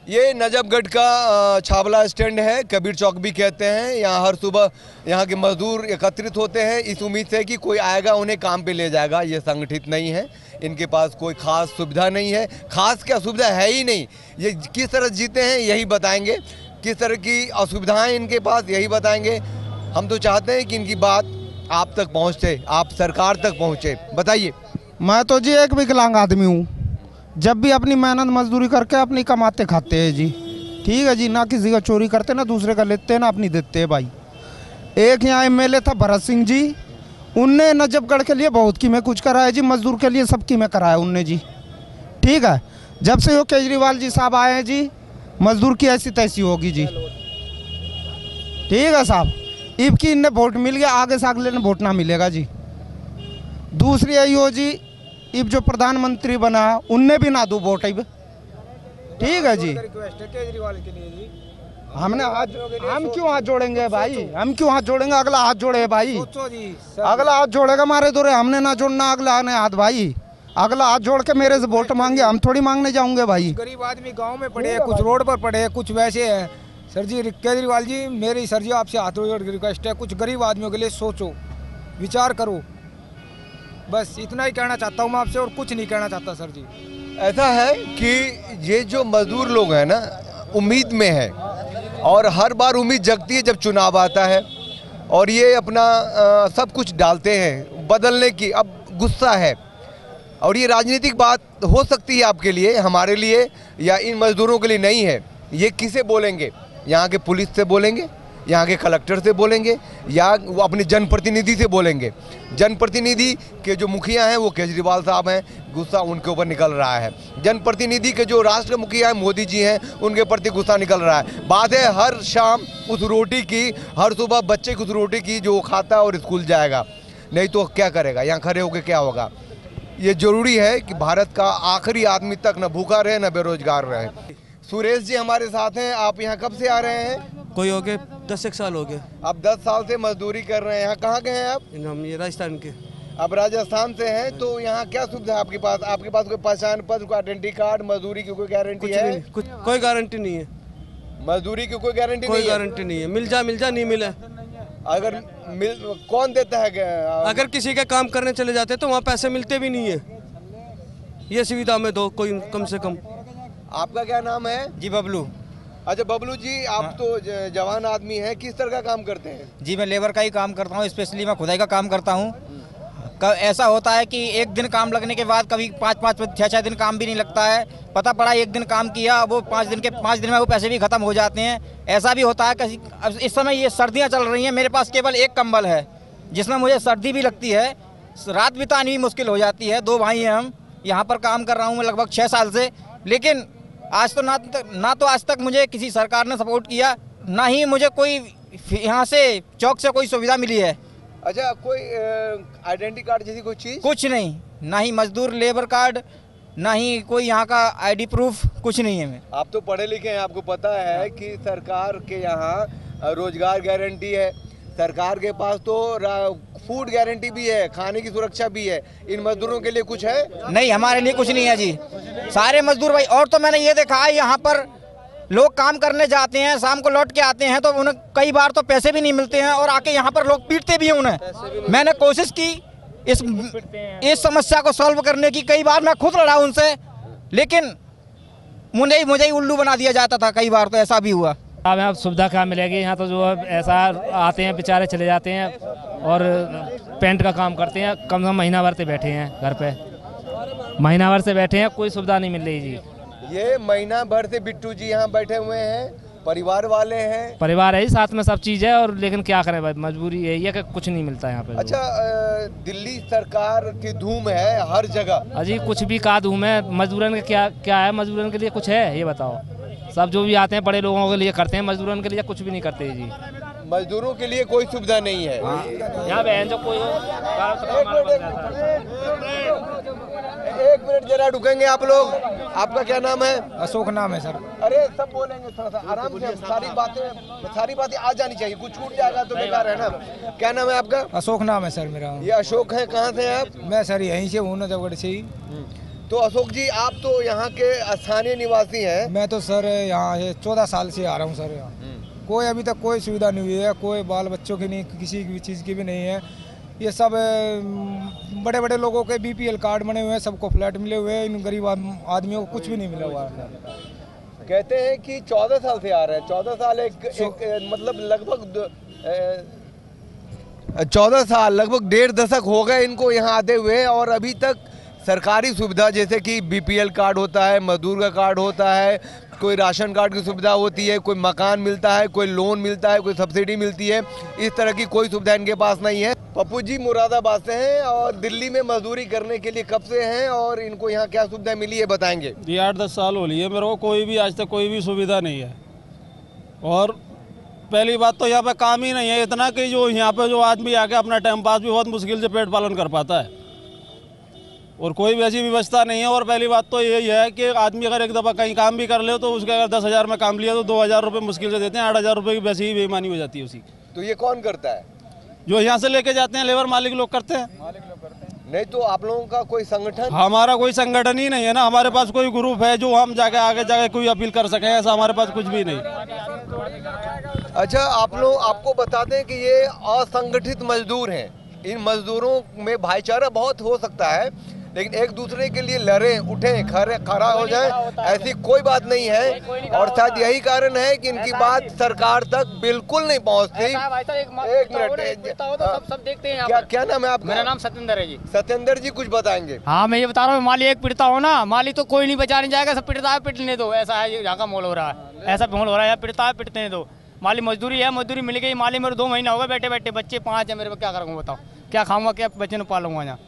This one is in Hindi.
ये नजफगढ़ का छावला स्टैंड है, कबीर चौक भी कहते हैं। यहाँ हर सुबह यहाँ के मजदूर एकत्रित होते हैं इस उम्मीद से कि कोई आएगा उन्हें काम पे ले जाएगा। ये संगठित नहीं है, इनके पास कोई खास सुविधा नहीं है, खास क्या सुविधा है ही नहीं। ये किस तरह जीते हैं यही बताएंगे, किस तरह की असुविधाएं इनके पास यही बताएंगे। हम तो चाहते हैं कि इनकी बात आप तक पहुँचे, आप सरकार तक पहुँचे। बताइए। मैं तो जी एक विकलांग आदमी हूँ, जब भी अपनी मेहनत मजदूरी करके अपनी कमाते खाते हैं जी। ठीक है जी, ना किसी का चोरी करते ना दूसरे का लेते हैं ना अपनी देते हैं भाई। एक यहाँ एमएलए था भरत सिंह जी, उनने नजफगढ़ के लिए बहुत की में कुछ करा है जी, मजदूर के लिए सबकी में कराया उनने जी। ठीक है, जब से वो केजरीवाल जी साहब आए हैं जी, मजदूर की ऐसी तैसी होगी जी। ठीक है साहब, इब की इन्हें वोट मिल गया, आगे से अगले ने वोट ना मिलेगा जी। दूसरी यही हो जी, इब जो प्रधानमंत्री बना उनने भी ना दो वोट इब। ठीक है जी, केजरीवाल के लिए जी हमने हम क्यों हाथ जोड़ेंगे भाई, हम क्यों हाथ जोड़ेंगे, अगला हाथ जोड़े भाई। सोचो जी, अगला हाथ जोड़ेगा मारे दूरे, हमने ना जोड़ना अगला ने हाथ भाई। अगला हाथ जोड़ के मेरे से वोट मांगे, हम थोड़ी मांगने जाऊंगे भाई। गरीब आदमी गांव में पड़े हैं, कुछ रोड पर पड़े हैं, कुछ वैसे हैं। सर जी केजरीवाल जी, मेरी सर जी आपसे हाथ जोड़ के रिक्वेस्ट है, कुछ गरीब आदमियों के लिए सोचो, विचार करो। बस इतना ही कहना चाहता हूँ मैं आपसे, और कुछ नहीं कहना चाहता सर जी। ऐसा है कि ये जो मजदूर लोग हैं ना, उम्मीद में है, और हर बार उम्मीद जगती है जब चुनाव आता है, और ये अपना सब कुछ डालते हैं बदलने की। अब गुस्सा है, और ये राजनीतिक बात हो सकती है आपके लिए, हमारे लिए या इन मजदूरों के लिए नहीं है। ये किसे बोलेंगे? यहाँ के पुलिस से बोलेंगे, यहाँ के कलेक्टर से बोलेंगे, या वो अपने जनप्रतिनिधि से बोलेंगे। जनप्रतिनिधि के जो मुखिया हैं वो केजरीवाल साहब हैं, गुस्सा उनके ऊपर निकल रहा है। जनप्रतिनिधि के जो राष्ट्र मुखिया हैं मोदी जी हैं, उनके प्रति गुस्सा निकल रहा है। बात है हर शाम उस रोटी की, हर सुबह बच्चे की उस रोटी की जो खाता है और स्कूल जाएगा, नहीं तो क्या करेगा, यहाँ खड़े होकर क्या होगा। ये जरूरी है कि भारत का आखिरी आदमी तक न भूखा रहे न बेरोजगार रहे। सुरेश जी हमारे साथ हैं। आप यहाँ कब से आ रहे हैं? कोई हो गए 10 साल हो गए। आप 10 साल से मजदूरी कर रहे हैं। यहाँ कहाँ के हैं आप? हम ये राजस्थान के। आप राजस्थान से हैं, तो यहाँ क्या सुविधा है आपके पास? आपके पास कोई पहचान पत्र, कोई आइडेंटिटी कार्ड, मजदूरी की कोई गारंटी है? कुछ कोई गारंटी नहीं है। मजदूरी की कोई गारंटी कोई नहीं है? गारंटी नहीं है। मिल जा नहीं मिले। अगर कौन देता है? अगर किसी के काम करने चले जाते तो वहाँ पैसे मिलते भी नहीं है। ये सुविधा में दो कोई कम से कम। आपका क्या नाम है? जी बबलू। अच्छा बबलू जी, आप तो जवान आदमी हैं, किस तरह का काम करते हैं? जी मैं लेबर का ही काम करता हूँ, स्पेशली मैं खुदाई का काम करता हूँ। ऐसा होता है कि एक दिन काम लगने के बाद कभी 5-6 दिन काम भी नहीं लगता है। पता पड़ा एक दिन काम किया, वो 5 दिन में वो पैसे भी ख़त्म हो जाते हैं। ऐसा भी होता है कि इस समय ये सर्दियाँ चल रही हैं, मेरे पास केवल एक कंबल है जिसमें मुझे सर्दी भी लगती है, रात बितानी भी मुश्किल हो जाती है। 2 भाई हैं हम, यहाँ पर काम कर रहा हूँ मैं लगभग 6 साल से, लेकिन आज तो ना तो आज तक मुझे किसी सरकार ने सपोर्ट किया, ना ही मुझे कोई यहाँ से चौक से कोई सुविधा मिली है। अच्छा, कोई आइडेंटिटी कार्ड जैसी कोई चीज़? कुछ नहीं, ना ही मजदूर लेबर कार्ड, ना ही कोई यहाँ का आईडी प्रूफ, कुछ नहीं है। मैं आप तो पढ़े लिखे हैं, आपको पता है कि सरकार के यहाँ रोजगार गारंटी है, सरकार के पास तो फूड गारंटी भी है, खाने की सुरक्षा भी है। इन मजदूरों के लिए कुछ है? नहीं, हमारे लिए कुछ नहीं है जी। सारे मजदूर भाई, और तो मैंने ये देखा है यहाँ पर लोग काम करने जाते हैं, शाम को लौट के आते हैं तो उन्हें कई बार तो पैसे भी नहीं मिलते हैं, और आके यहाँ पर लोग पीटते भी हैं उन्हें। मैंने कोशिश की इस समस्या को सॉल्व करने की, कई बार मैं खुद लड़ा उनसे, लेकिन मुझे ही उल्लू बना दिया जाता था। कई बार तो ऐसा भी हुआ। अब यहाँ सुविधा कहाँ मिलेगी? यहाँ तो जो ऐसा आते हैं बेचारे चले जाते हैं, और पेंट का काम करते हैं, कम से कम महीना भर से बैठे हैं घर पे, महीना भर से बैठे हैं, कोई सुविधा नहीं मिल रही जी। ये महीना भर से बिट्टू जी यहाँ बैठे हुए हैं, परिवार वाले हैं। परिवार है ही साथ में, सब चीज़ है, और लेकिन क्या करें भाई, मजबूरी यही है कि कुछ नहीं मिलता यहाँ पे। अच्छा, दिल्ली सरकार की धूम है हर जगह। अजी कुछ भी का धूम है, मजदूरन का क्या है? मजदूरन के लिए कुछ है ये बताओ? सब जो भी आते हैं बड़े लोगों के लिए करते हैं, मजदूरन के लिए कुछ भी नहीं करते जी। मजदूरों के लिए कोई सुविधा नहीं है। यहाँ बहन जो कोई एक मिनट जरा रुकेंगे आप लोग। आपका क्या नाम है? अशोक नाम है सर। अरे सब बोलेंगे, थोड़ा सा आराम से, सारी बातें आ जानी चाहिए, कुछ छूट जाएगा तो बेकार है ना। क्या नाम है आपका? अशोक नाम है सर मेरा। ये अशोक है, कहाँ से हैं आप? मैं सर यहीं से हूँ, नजफगढ़ से ही। तो अशोक जी, आप तो यहाँ के स्थानीय निवासी हैं। मैं तो सर यहाँ 14 साल से आ रहा हूँ सर यहाँ। कोई अभी तक कोई सुविधा नहीं हुई है, कोई बाल बच्चों की नहीं, किसी भी चीज़ की भी नहीं है। ये सब बड़े बड़े लोगों के बीपीएल कार्ड बने हुए हैं, सबको फ्लैट मिले हुए हैं, इन गरीब आदमियों को कुछ भी नहीं मिला हुआ है। कहते हैं कि 14 साल से आ रहे हैं। 14 साल मतलब लगभग 14 साल, लगभग 1.5 दशक हो गए इनको यहाँ आते हुए, और अभी तक सरकारी सुविधा जैसे कि बीपीएल कार्ड होता है, मजदूर का कार्ड होता है, कोई राशन कार्ड की सुविधा होती है, कोई मकान मिलता है, कोई लोन मिलता है, कोई सब्सिडी मिलती है, इस तरह की कोई सुविधा इनके पास नहीं है। पप्पू जी मुरादाबाद से हैं और दिल्ली में मजदूरी करने के लिए कब से हैं और इनको यहाँ क्या सुविधा मिली है बताएंगे। ये 8-10 साल हो लिए मेरे को, कोई भी आज तक कोई भी सुविधा नहीं है। और पहली बात तो यहाँ पे काम ही नहीं है इतना कि जो यहाँ पे जो आदमी आके अपना टाइम पास भी बहुत मुश्किल से पेट पालन कर पाता है, और कोई भी ऐसी व्यवस्था नहीं है। और पहली बात तो यही है कि आदमी अगर एक दफ़ा कहीं काम भी कर ले तो उसके अगर 10,000 में काम लिया तो 2,000 रुपये मुश्किल से देते हैं, 8,000 रुपये की वैसे ही बेईमानी हो जाती है उसी। तो ये कौन करता है? जो यहाँ से लेके जाते हैं लेबर मालिक लोग करते हैं। नहीं तो आप लोगों का कोई संगठन? हमारा कोई संगठन ही नहीं है ना, हमारे पास कोई ग्रुप है जो हम जाके आगे जाके कोई अपील कर सकें, ऐसा हमारे पास कुछ भी नहीं। अच्छा, आपको बता दें कि ये असंगठित मजदूर हैं। इन मजदूरों में भाईचारा बहुत हो सकता है, लेकिन एक दूसरे के लिए लड़े उठे खड़ा हो जाए ऐसी कोई बात नहीं है, और शायद यही कारण है कि इनकी बात सरकार तक बिल्कुल नहीं पहुंचती। एक मिनट, सब देखते हैं। क्या नाम है आपका? मेरा नाम सत्येंद्र है जी। सत्येंद्र जी कुछ बताएंगे? हाँ, मैं ये बता रहा हूँ, माली एक पिटता हो ना, माली तो कोई नहीं बचा नहीं जाएगा, सब पिटता है, पिटने दो। ऐसा है यहाँ का माहौल हो रहा है, ऐसा माहौल हो रहा है, पिटता है पिटने दो। माली मजदूरी है, मजदूरी मिल गई। माली मेरे 2 महीना हो गया बैठे बैठे, बच्चे 5 है मेरे, क्या करूँगा बताओ, क्या खाऊंगा, क्या बच्चे ने पालूंगा यहाँ।